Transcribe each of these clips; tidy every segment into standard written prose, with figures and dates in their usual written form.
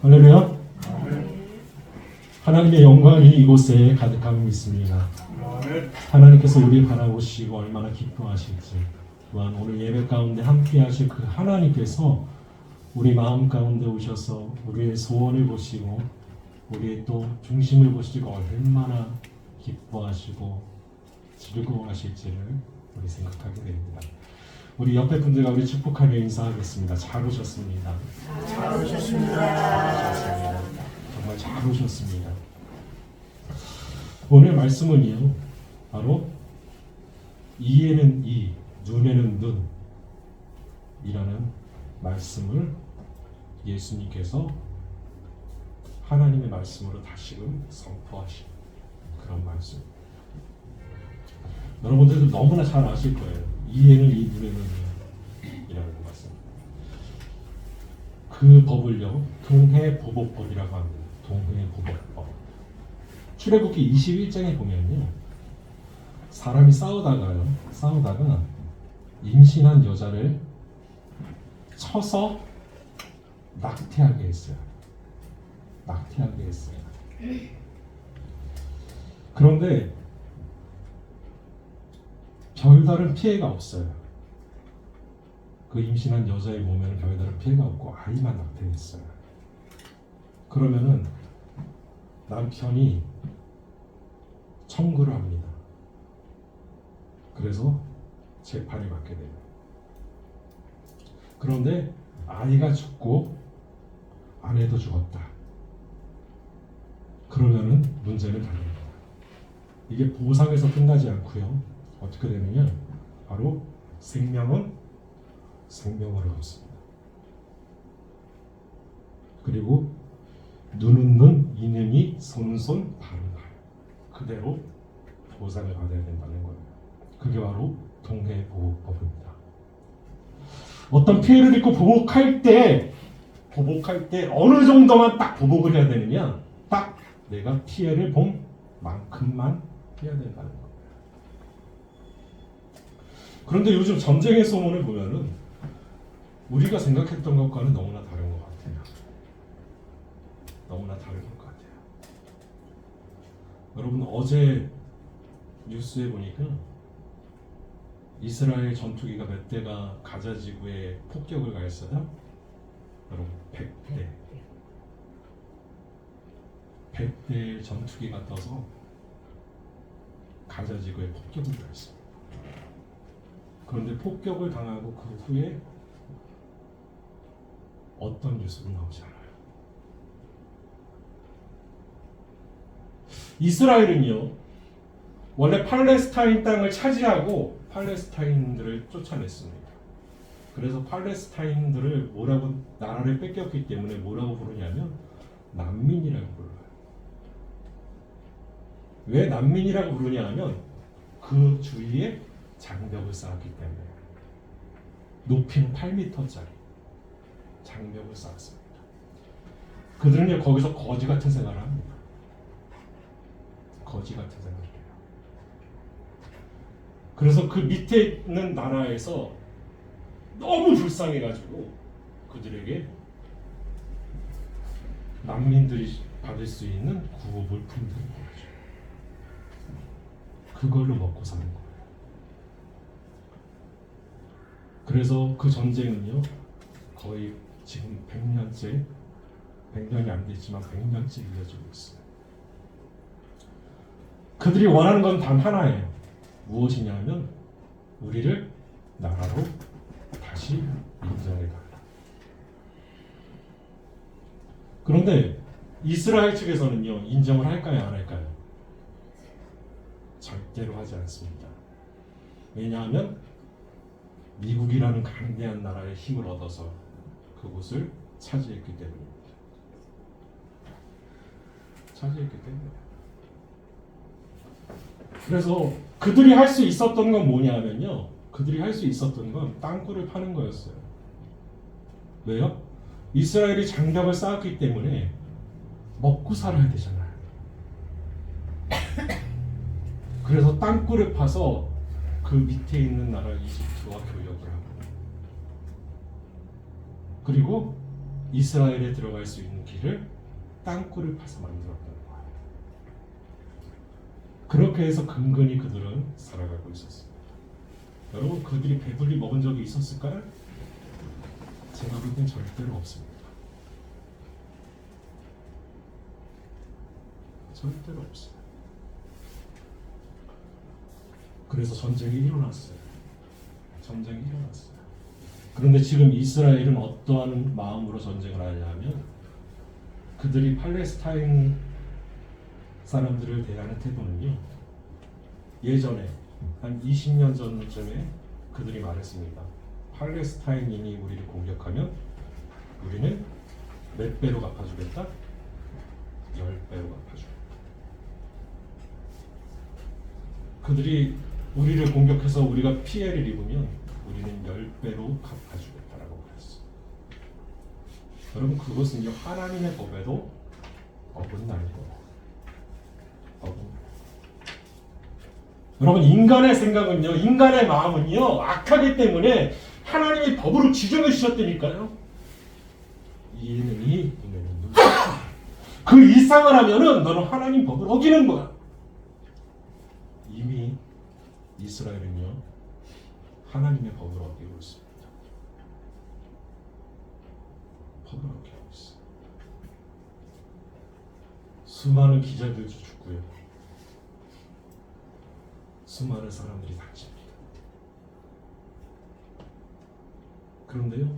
할렐루야. 하나님의 영광이 이곳에 가득함을 믿습니다. 하나님께서 우리 바라보시고 얼마나 기뻐하실지, 또한 오늘 예배 가운데 함께 하실 그 하나님께서 우리 마음 가운데 오셔서 우리의 소원을 보시고 우리의 또 중심을 보시고 얼마나 기뻐하시고 즐거워하실지를 우리 생각하게 됩니다. 우리 옆에 분들과 우리 축복하며 인사하겠습니다. 잘 오셨습니다. 잘 오셨습니다. 정말 잘 오셨습니다. 오늘 말씀은요, 바로 이에는 이, 눈에는 눈이라는 말씀을 예수님께서 하나님의 말씀으로 다시금 선포하신 그런 말씀. 여러분들도 너무나 잘 아실 거예요. 이에는 이, 눈에는 눈이라는 말씀. 그 법을요, 동해보복법이라고 합니다. 동해보복법. 출애굽기 21장에 보면요, 사람이 싸우다가 임신한 여자를 쳐서 낙태하게 했어요. 그런데 별다른 피해가 없어요. 그 임신한 여자의 몸에는 별다른 피해가 없고 아이만 낙태했어요. 그러면은 남편이 청구를 합니다. 그래서 재판을 받게 돼요. 그런데 아이가 죽고 아내도 죽었다. 그러면은 문제는 달립니다. 이게 보상에서 끝나지 않고요. 어떻게 되느냐? 바로 생명은 생명으로 갚습니다. 그리고 눈은 눈, 이는 이, 손은 손, 발은 발. 그대로 보상을 받아야 된다는 거예요. 그게 바로 동해보복법입니다. 어떤 피해를 입고 보복할 때 어느 정도만 딱 보복을 해야 되느냐? 딱 내가 피해를 본 만큼만 해야 된다는 거예요. 그런데 요즘 전쟁의 소문을 보면은 우리가 생각했던 것과는 너무나 다른 것 같아요. 여러분, 어제 뉴스에 보니까 이스라엘 전투기가 몇 대가 가자 지구에 폭격을 가했어요. 여러분, 100대 전투기가 떠서 가자 지구에 폭격을 가했습니다. 그런데 폭격을 당하고 그 후에 어떤 뉴스도 나오지 않아요. 이스라엘은요, 원래 팔레스타인 땅을 차지하고 팔레스타인들을 쫓아냈습니다. 그래서 팔레스타인들을 나라를 뺏겼기 때문에 뭐라고 부르냐면 난민이라고 불러요. 왜 난민이라고 부르냐 하면 그 주위에 장벽을 쌓았기 때문에. 높이는 8m짜리 장벽을 쌓았습니다. 그들은요, 거기서 거지 같은 생활을 합니다. 거지 같은 생활을 해요. 그래서 그 밑에 있는 나라에서 너무 불쌍해가지고 그들에게 난민들이 받을 수 있는 구호물품들을 보여줘요. 그걸로 먹고 사는 거예요. 그래서 그 전쟁은요, 거의 지금 100년이 안 됐지만 100년째 이어지고 있어요. 그들이 원하는 건 단 하나예요. 무엇이냐면 우리를 나라로 다시 인정해달라. 그런데 이스라엘 측에서는요, 인정을 할까요, 안 할까요? 절대로 하지 않습니다. 왜냐하면 미국이라는 강대한 나라의 힘을 얻어서 그곳을 차지했기 때문입니다. 그래서 그들이 할 수 있었던 건 뭐냐면요, 그들이 할 수 있었던 건 땅굴을 파는 거였어요. 왜요? 이스라엘이 장벽을 쌓았기 때문에 먹고 살아야 되잖아요. 그래서 땅굴을 파서 그 밑에 있는 나라 이집트와 교역을 하고, 그리고 이스라엘에 들어갈 수 있는 길을 땅굴을 파서 만들었다는 거예요. 그렇게 해서 근근히 그들은 살아가고 있었습니다. 여러분, 그들이 배불리 먹은 적이 있었을까요? 제가 볼 땐 절대로 없습니다. 절대로 없어요. 그래서 전쟁이 일어났어요. 전쟁이 일어났어요. 그런데 지금 이스라엘은 어떠한 마음으로 전쟁을 하냐면 그들이 팔레스타인 사람들을 대하는 태도는요, 예전에 한 20년 전쯤에 그들이 말했습니다. 팔레스타인인이 우리를 공격하면 우리는 몇 배로 갚아주겠다? 10배로 갚아주겠다. 그들이 우리를 공격해서 우리가 피해를 입으면 우리는 10배로 갚아주겠다라고 그랬어. 여러분, 그것은요, 하나님의 법에도 어긋나는 거예요. 여러분, 인간의 생각은요, 인간의 마음은요, 악하기 때문에 하나님이 법으로 지정해 주셨다니까요. 이는 이, 이는 누. 그 이상을 하면은 너는 하나님 법을 어기는 거야. 이미 이스라엘은요, 하나님의 법을 어기고 있습니다. 법을 어기고 있어요. 수많은 기자들도 죽고요. 수많은 사람들이 다칩니다. 그런데요,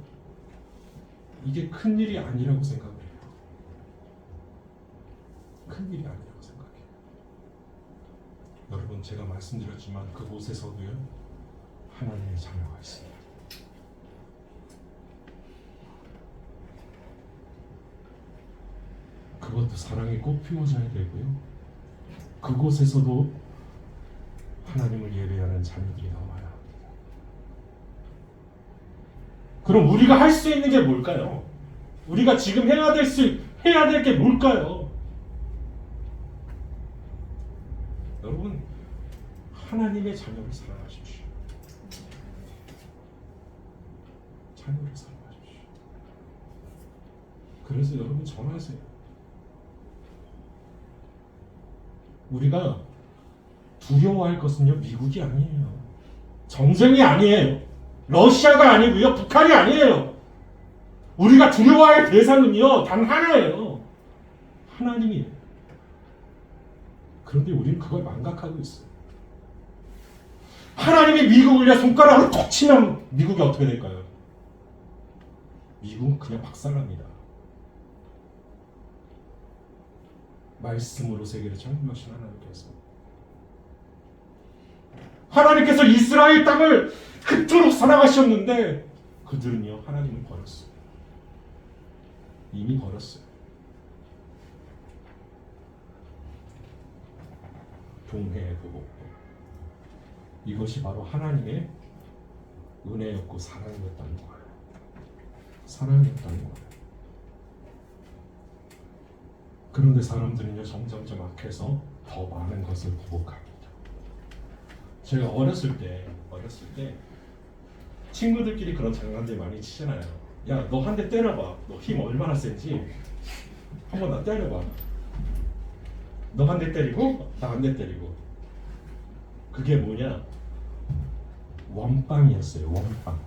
이게 큰일이 아니라고 생각을 해요. 큰일이 아니라고 생각해요. 여러분, 제가 말씀드렸지만 그곳에서도요, 하나님의 자녀가 있습니다. 그것도 사랑이 꽃피워져야 되고요, 그곳에서도 하나님을 예배하는 자녀들이 나와야 합니다. 그럼 우리가 할 수 있는 게 뭘까요? 우리가 지금 해야 될 게 뭘까요? 여러분, 하나님의 자녀를 사랑하십시오. 자녀를 사랑하십시오. 그래서 여러분, 전하세요. 우리가 두려워할 것은요, 미국이 아니에요. 전쟁이 아니에요. 러시아가 아니고요, 북한이 아니에요. 우리가 두려워할 대상은요, 단 하나예요. 하나님이에요. 그런데 우리는 그걸 망각하고 있어요. 하나님이 미국을 손가락으로 톡 치면 미국이 어떻게 될까요? 미국은 그냥 박살납니다. 말씀으로 세계를 창조하신 하나님께서 이스라엘 땅을 그토록 사랑하셨는데 그들은요, 하나님을 버렸어요. 이미 버렸어요. 동해부복, 이것이 바로 하나님의 은혜였고 사랑이었다는 거예요. 사랑이었다는 거예요. 그런데 사람들은요, 점점점 악해서 더 많은 것을 보복합니다. 제가 어렸을 때 친구들끼리 그런 장난들 많이 치잖아요. 야, 너 한 대 때려봐. 너 힘 얼마나 센지 한번 나 때려봐. 너 한 대 때리고 나 한 대 때리고. 그게 뭐냐? 원빵이었어요. 원빵.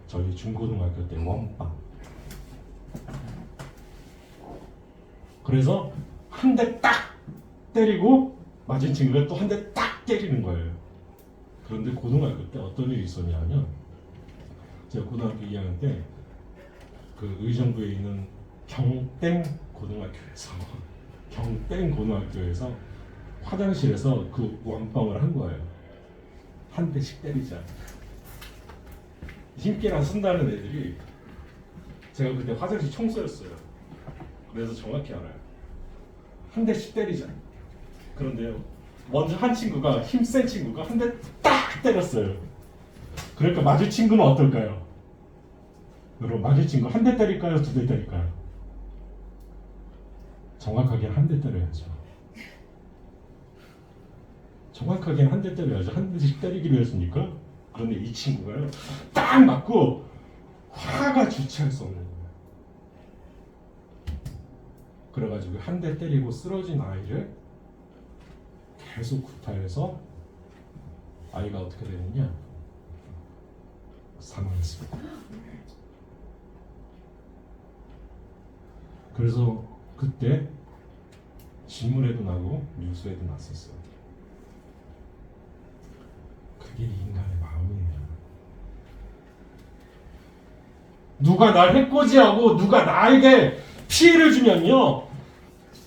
저희 중고등학교 때 원빵. 그래서 한 대 딱 때리고 맞은 친구가 또 한 대 딱 때리는 거예요. 그런데 고등학교 때 어떤 일이 있었냐면, 제가 고등학교 2학년 때 그 의정부에 있는 경땡 고등학교에서 화장실에서 그 원빵을 한 거예요. 한 대씩 때리자. 힘께랑 쓴다는 애들이, 제가 그때 화장실 청소였어요. 그래서 정확히 알아요. 한 대씩 때리자. 그런데요, 먼저 한 친구가, 힘센 친구가 한 대 딱 때렸어요. 그러니까 맞을 친구는 어떨까요? 여러분, 맞을 친구 한 대 때릴까요? 두 대 때릴까요? 정확하게는 한 대 때려야죠. 정확하게는 한 대 때려야죠. 한 대씩 때리기로 했으니까. 그런데 이 친구가요, 딱 맞고 화가 주체할 수 없는 거예요. 그래가지고 한 대 때리고 쓰러진 아이를 계속 구타해서 아이가 어떻게 되느냐? 사망했습니다. 그래서 그때 신문에도 나고 뉴스에도 났었어요. 그게 인간의 마음이에요. 누가 날 해코지하고 누가 나에게 피해를 주면요,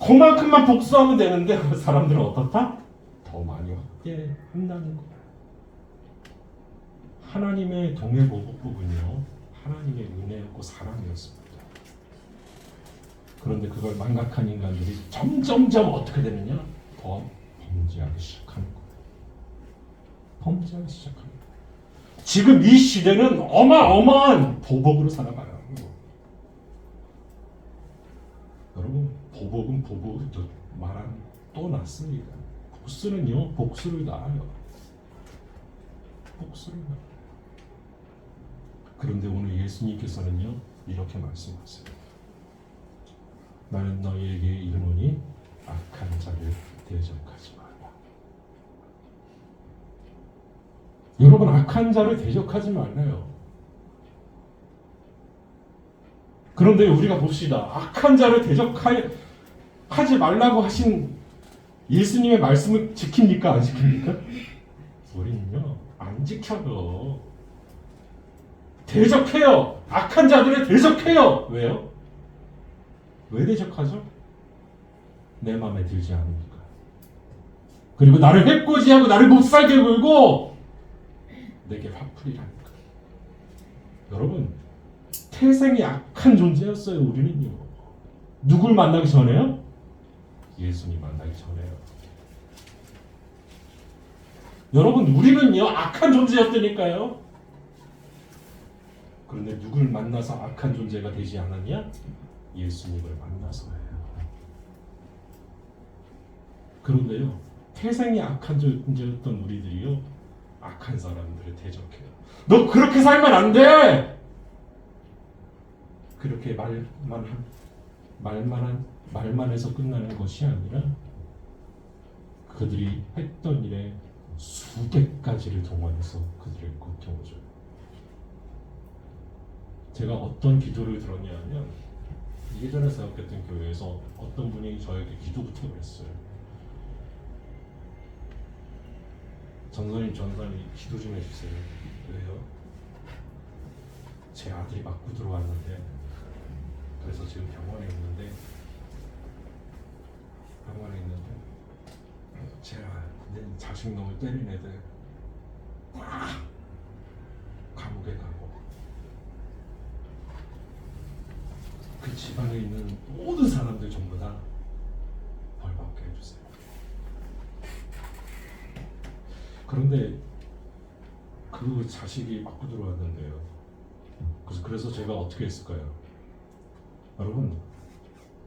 그만큼만 복수하면 되는데 그 사람들은 어떻다? 더 많이 확대한다는 거예요. 하나님의 동해보복법은요, 하나님의 은혜였고 사랑이었습니다. 그런데 그걸 망각한 인간들이 점점점 어떻게 되느냐? 더 범죄하기 시작하는 거예요. 범죄하기 시작하는 거예요. 지금 이 시대는 어마어마한 보복으로 살아가요. 여러분, 보복은 보복을 말하면 또 낫습니다. 복수는요, 복수를 낳아요. 복수를 낳아요. 그런데 오늘 예수님께서는요, 이렇게 말씀하세요. 나는 너희에게 이르노니 악한 자를 대적하지 말라. 여러분, 악한 자를 대적하지 말라요. 그런데 우리가 봅시다. 악한 자를 대적하지 말라고 하신 예수님의 말씀을 지킵니까? 안 지킵니까? 우리는요, 안 지켜요. 대적해요. 악한 자들을 대적해요. 왜요? 왜 대적하죠? 내 마음에 들지 않으니까. 그리고 나를 해코지하고 나를 못살게 굴고 내게 화풀이라니까. 여러분, 태생이 악한 존재였어요. 우리는요. 누굴 만나기 전에요? 예수님 만나기 전에요. 여러분, 우리는요, 악한 존재였다니까요. 그런데 누굴 만나서 악한 존재가 되지 않았냐? 예수님을 만나서예요. 그런데요, 태생이 악한 존재였던 우리들이요, 악한 사람들을 대적해요. 너 그렇게 살면 안 돼! 그렇게 말만 해서 끝나는 것이 아니라 그들이 했던 일에 수백 가지를 동원해서 그들을 고통을 줘요. 제가 어떤 기도를 들었냐면, 예전에 생각했던 교회에서 어떤 분이 저에게 기도 부탁을 했어요. 전사님 기도 좀 해주세요. 왜요? 제 아들이 맞고 들어왔는데, 그래서 지금 병원에 있는데 제가 내 자식 놈을 때린 애들 다 감옥에 가고 그 집안에 있는 모든 사람들 전부 다 벌받게 해주세요. 그런데 그 자식이 맞고 들어왔는데요. 그래서 제가 어떻게 했을까요? 여러분,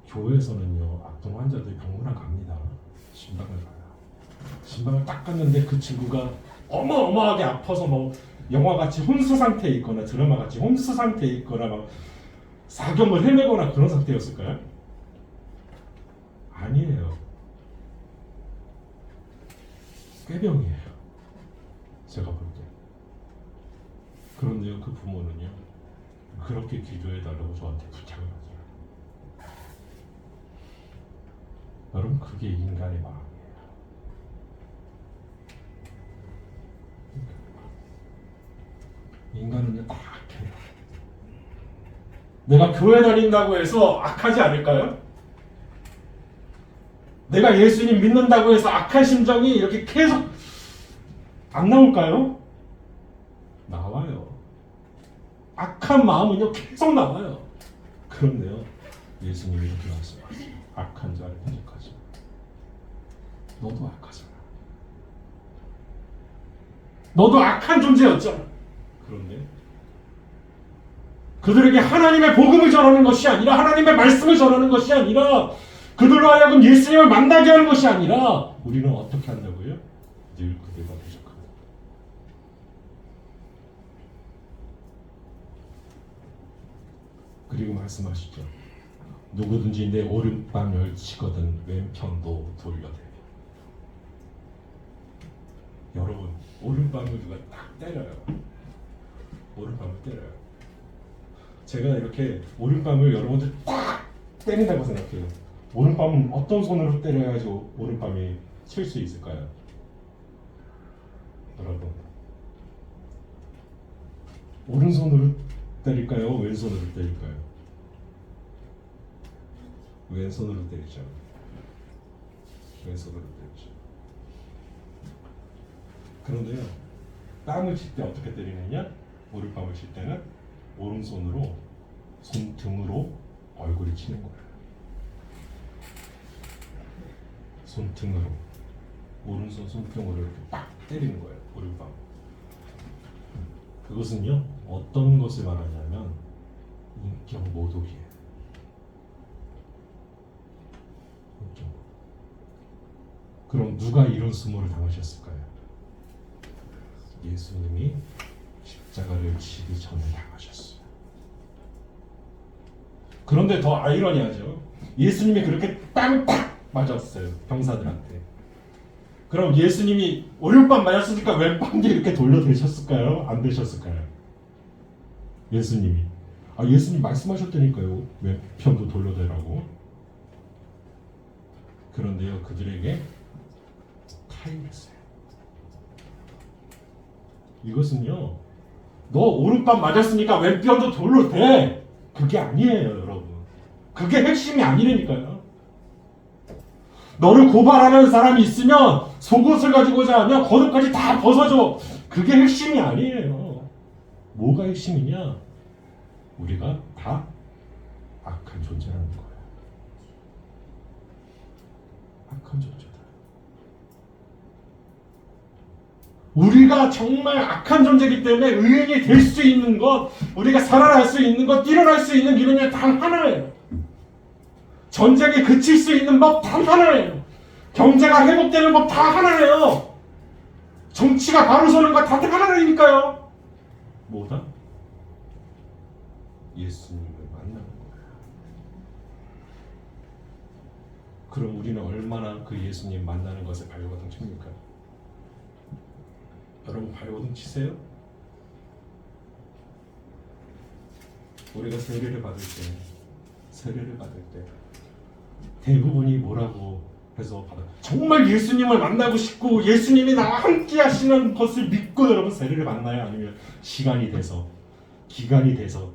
교회에서는요, 악동 환자들이 병문안 갑니다. 신방을 가요. 신방을 딱 갔는데 그 친구가 어마어마하게 아파서 뭐 영화같이 혼수 상태에 있거나 드라마같이 혼수 상태에 있거나 막 사경을 헤매거나 그런 상태였을까요? 아니에요. 꾀병이에요. 제가 볼 때. 그런데요, 그 부모는요, 그렇게 기도해달라고 저한테 부탁을 하죠. 여러분, 그게 인간의 마음이에요. 인간은요, 다 악해요. 내가 교회 다닌다고 해서 악하지 않을까요? 내가 예수님 믿는다고 해서 악한 심정이 이렇게 계속 안 나올까요? 나와요. 악한 마음은요, 계속 나와요. 그런데요, 예수님이 이렇게 말씀하세요. 악한 자를 대적하지. 너도 악하잖아. 너도 악한 존재였잖아. 그런데 그들에게 하나님의 복음을 전하는 것이 아니라, 하나님의 말씀을 전하는 것이 아니라, 그들로 하여금 예수님을 만나게 하는 것이 아니라, 우리는 어떻게 한다고요? 늘 그들과 대적합니다. 그리고 말씀하시죠. 누구든지 내 오른밤을 치거든 왼편도 돌려대. 여러분, 오른밤을 누가 딱 때려요. 오른밤을 때려요. 제가 이렇게 오른밤을 여러분들 딱 때린다고 생각해요. 오른밤은 어떤 손으로 때려야지 오른밤이 칠 수 있을까요? 여러분, 오른손으로 때릴까요? 왼손으로 때릴까요? 왼손으로 때리죠. 왼손으로 때리죠. 그런데요, 땀을 칠 때 어떻게 때리느냐? 오른밤을 칠 때는 오른손으로 손등으로 얼굴을 치는 거예요. 손등으로, 오른손 손등으로 이렇게 딱 때리는 거예요. 오른밤. 그것은요, 어떤 것을 말하냐면 인격 모독이에요. 그럼 누가 이런 수모를 당하셨을까요? 예수님이 십자가를 지기 전에 당하셨어요. 그런데 더 아이러니하죠. 예수님이 그렇게 딱 맞았어요, 병사들한테. 그럼 예수님이 오른밤 맞았으니까 왼밤도 이렇게 돌려대셨을까요? 안 되셨을까요? 예수님이 예수님 말씀하셨다니까요, 왼편도 돌려대라고. 그런데요, 그들에게 타임했어요. 이것은요, 너 오른밤 맞았으니까 왼편도 돌려대, 그게 아니에요, 여러분. 그게 핵심이 아니라니까요. 너를 고발하는 사람이 있으면 속옷을 가지고자 하면 겉옷까지 다 벗어줘. 그게 핵심이 아니에요. 뭐가 핵심이냐? 우리가 다 악한 존재라는 거예요. 악한 존재다. 우리가 정말 악한 존재이기 때문에 의인이 될 수 있는 것, 우리가 살아날 수 있는 것, 일어날 수 있는 길은 단 하나예요. 전쟁이 그칠 수 있는 법 단 하나예요. 경제가 회복되는 법 다 하나예요. 정치가 바로 서는 것 다 하나니까요. 뭐다? 예수님을 만나는 거예요. 그럼 우리는 얼마나 그 예수님 만나는 것에 발버둥 칩니까? 여러분, 발버둥 치세요? 우리가 세례를 받을 때 대부분이 뭐라고 해서 받아? 정말 예수님을 만나고 싶고 예수님이 나와 함께 하시는 것을 믿고 여러분 세례를 받나요? 아니면 시간이 돼서, 기간이 돼서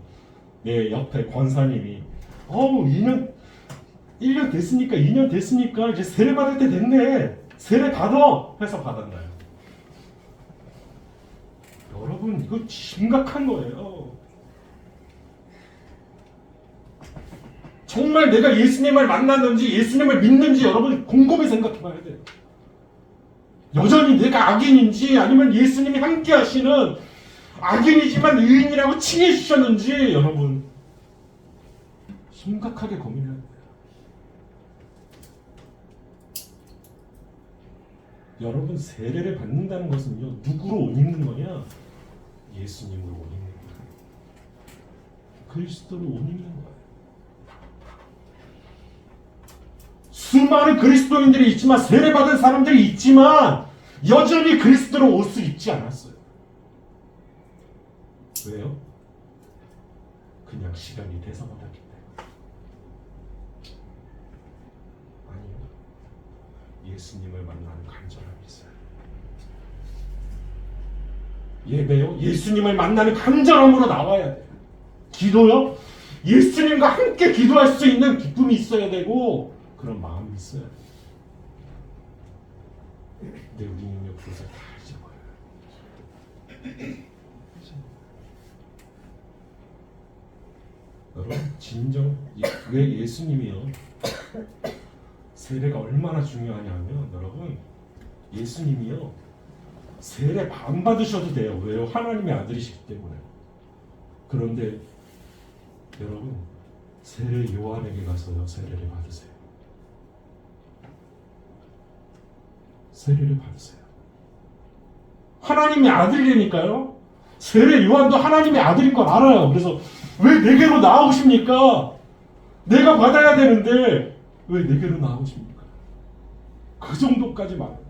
내 옆에 권사님이 1년 됐으니까 2년 됐으니까 이제 세례 받을 때 됐네, 세례 받아 해서 받았나요? 여러분, 이거 심각한 거예요. 정말 내가 예수님을 만났는지 예수님을 믿는지 여러분 곰곰이 생각해 봐야 돼요. 여전히 내가 악인인지 아니면 예수님이 함께 하시는 악인이지만 의인이라고 칭해 주셨는지 여러분 심각하게 고민해야 돼요. 여러분, 세례를 받는다는 것은요, 누구로 옷 입는 거냐? 예수님으로 옷 입는 거예요. 그리스도로 옷 입는 거예요. 수많은 그리스도인들이 있지만, 세례받은 사람들이 있지만 여전히 그리스도로 옷을 입지 않았어요. 왜요? 그냥 시간이 돼서 받았기 때문에. 아니요, 예수님을 만나는 간절함이 있어요. 예배요? 예수님을 만나는 간절함으로 나와야 돼요. 기도요? 예수님과 함께 기도할 수 있는 기쁨이 있어야 되고 그런 마음이 있어야 돼요. 근데 우리는요, 그것을 다 잊어버려요. 여러분, 진정 왜 예수님이요, 세례가 얼마나 중요하냐면, 여러분, 예수님이요, 세례 안 받으셔도 돼요. 왜요? 하나님의 아들이시기 때문에. 그런데 여러분, 세례 요한에게 가서요, 세례를 받으세요. 세례를 받으세요. 하나님의 아들이니까요. 세례 요한도 하나님의 아들인 걸 알아요. 그래서 왜 내게로 나오십니까? 내가 받아야 되는데 왜 내게로 나오십니까? 그 정도까지 말해요.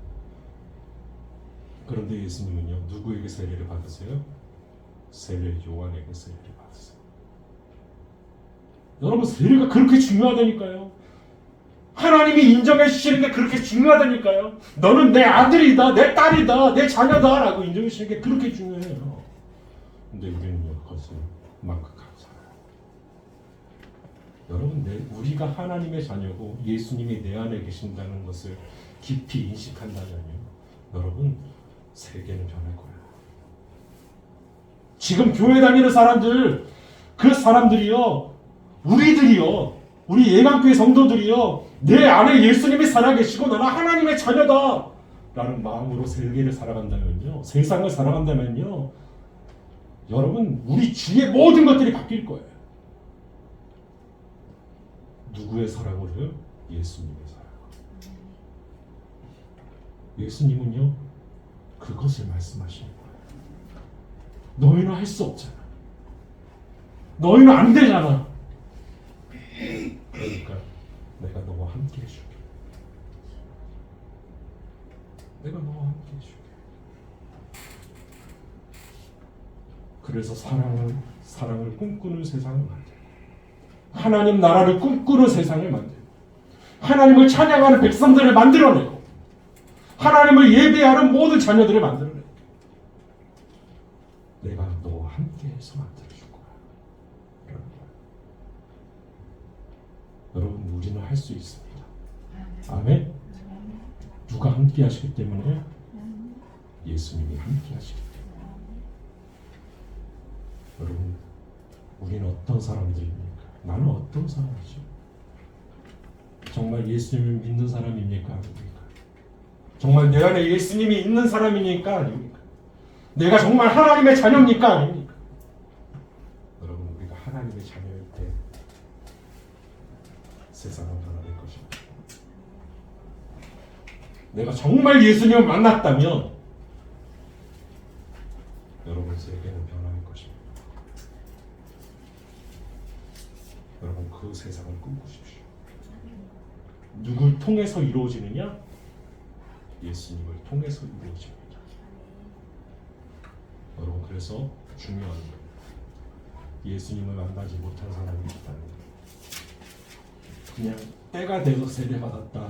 그런데 예수님은요, 누구에게 세례를 받으세요? 세례 요한에게 세례를 받으세요. 여러분, 세례가 그렇게 중요하다니까요. 하나님이 인정해 주시는 게 그렇게 중요하다니까요. 너는 내 아들이다, 내 딸이다, 내 자녀다 라고 인정해 주시는 게 그렇게 중요해요. 근데 우리는요, 그것을 망각하고 살아요. 여러분, 우리가 하나님의 자녀고 예수님이 내 안에 계신다는 것을 깊이 인식한다면요, 여러분, 세계는 변할 거예요. 지금 교회 다니는 사람들, 그 사람들이요, 우리들이요, 우리 예강교회 성도들이요, 내 안에 예수님이 살아계시고 나는 하나님의 자녀다 라는 마음으로 세계를 살아간다면요, 세상을 살아간다면요, 여러분, 우리 주위의 모든 것들이 바뀔 거예요. 누구의 사랑으로요? 예수님의 사랑. 예수님은요, 그것을 말씀하시는 거예요. 너희는 할 수 없잖아. 너희는 안 되잖아. 그러니까 내가 너와 함께 해줄게. 내가 너와 함께 해줄게. 그래서 사랑을 꿈꾸는 세상을 만들고, 하나님 나라를 꿈꾸는 세상을 만들고, 하나님을 찬양하는 백성들을 만들어내고, 하나님을 예배하는 모든 자녀들을 만들어내고, 내가 너와 함께해서 만들어줄 거야. 그러는 거야. 여러분, 우리는 할 수 있습니다. 아멘. 누가 함께하시기 때문에? 예수님이 함께하시기 때문에. 여러분, 우리는 어떤 사람들입니까? 나는 어떤 사람이죠? 정말 예수님을 믿는 사람입니까? 아닙니까? 정말 내 안에 예수님이 있는 사람이니까? 아닙니까? 내가 정말 하나님의 자녀입니까? 아닙니까? 여러분, 우리가 하나님의 자녀일 때 세상은 변화될 것입니다. 내가 정말 예수님을 만났다면 여러분, 세계는 변화할 것입니다. 여러분, 그 세상을 꿈꾸십시오. 누굴 통해서 이루어지느냐? 예수님을 통해서 이루어집니다. 여러분, 그래서 중요한 건 예수님을 만나지 못한 사람이 있다는 거예요. 그냥 때가 돼서 세례 받았다.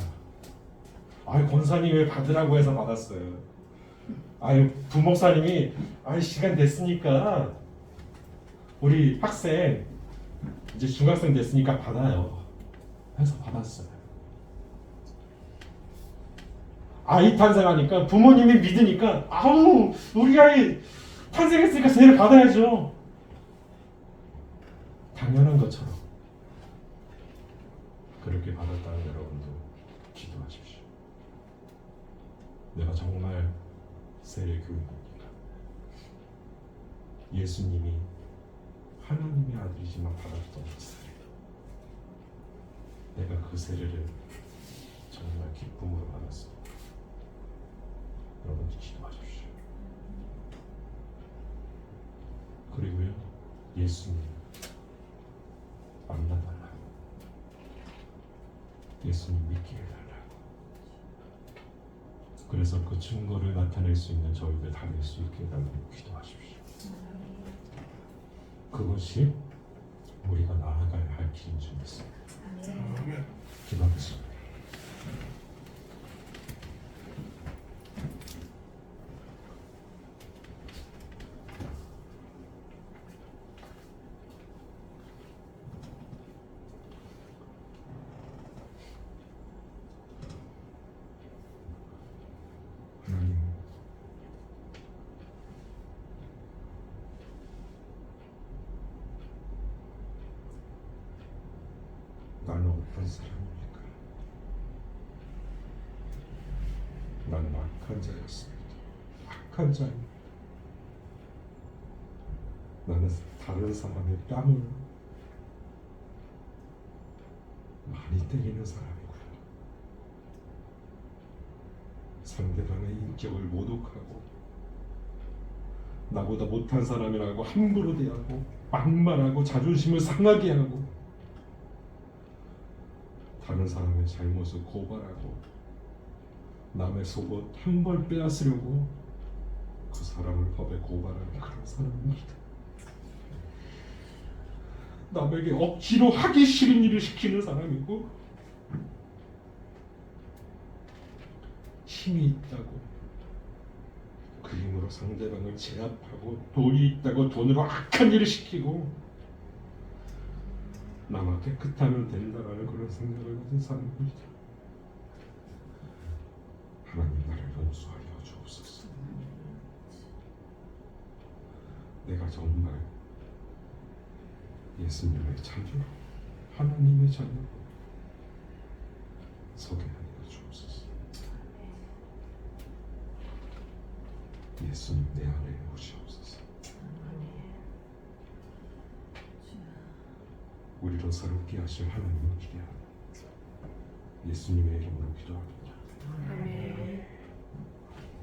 권사님 왜 받으라고 해서 받았어요. 부목사님이 시간 됐으니까 우리 학생 이제 중학생 됐으니까 받아요 해서 받았어요. 아이 탄생하니까 부모님이 믿으니까 우리 아이 탄생했으니까 세례 받아야죠. 당연한 것처럼 그렇게 받았다는 여러분도 기도하십시오. 내가 정말 세례 교육입니까? 예수님이 하나님의 아들이지만 받았던 그 세례, 내가 그 세례를 정말 기쁨으로 받았습니다. 여러분, 기도하십시오. 그리고요, 예수님 만나달라고, 예수님 믿게 해달라고. 그래서 그 증거를 나타낼 수 있는 저희들 다 될 수 있게 해달라고 기도하십시오. 그것이 우리가 나아가야 할 길인 줄 믿습니다. 기도하겠습니다. 하나님, 나는 어떤 사람입니까? 난 악한 자였습니다. 악한 자입니다. 나는 다른 사람의 뺨을 많이 때리는 사람이고요. 상대방의 인격을 모독하고 나보다 못한 사람이라고 함부로 대하고 막말하고 자존심을 상하게 하고 다른 사람의 잘못을 고발하고 남의 속옷 한 벌 빼앗으려고 그 사람을 법에 고발하는 그런 사람입니다. 남에게 억지로 하기 싫은 일을 시키는 사람이고 힘이 있다고 그 힘으로 상대방을 제압하고 돈이 있다고 돈으로 악한 일을 시키고 나만 깨끗하면 된다라는 그런 생각을 가진 사람입니다. 하나님 나를 용서하여 주옵소서. 내가 정말 예수님의 자녀, 하나님의 자녀 서게 하여 주옵소서. 예수님 내 안에 오시옵소서. 우리로 새롭게 하실 하나님을 기대하며 예수님의 이름으로 기도합니다. 아멘.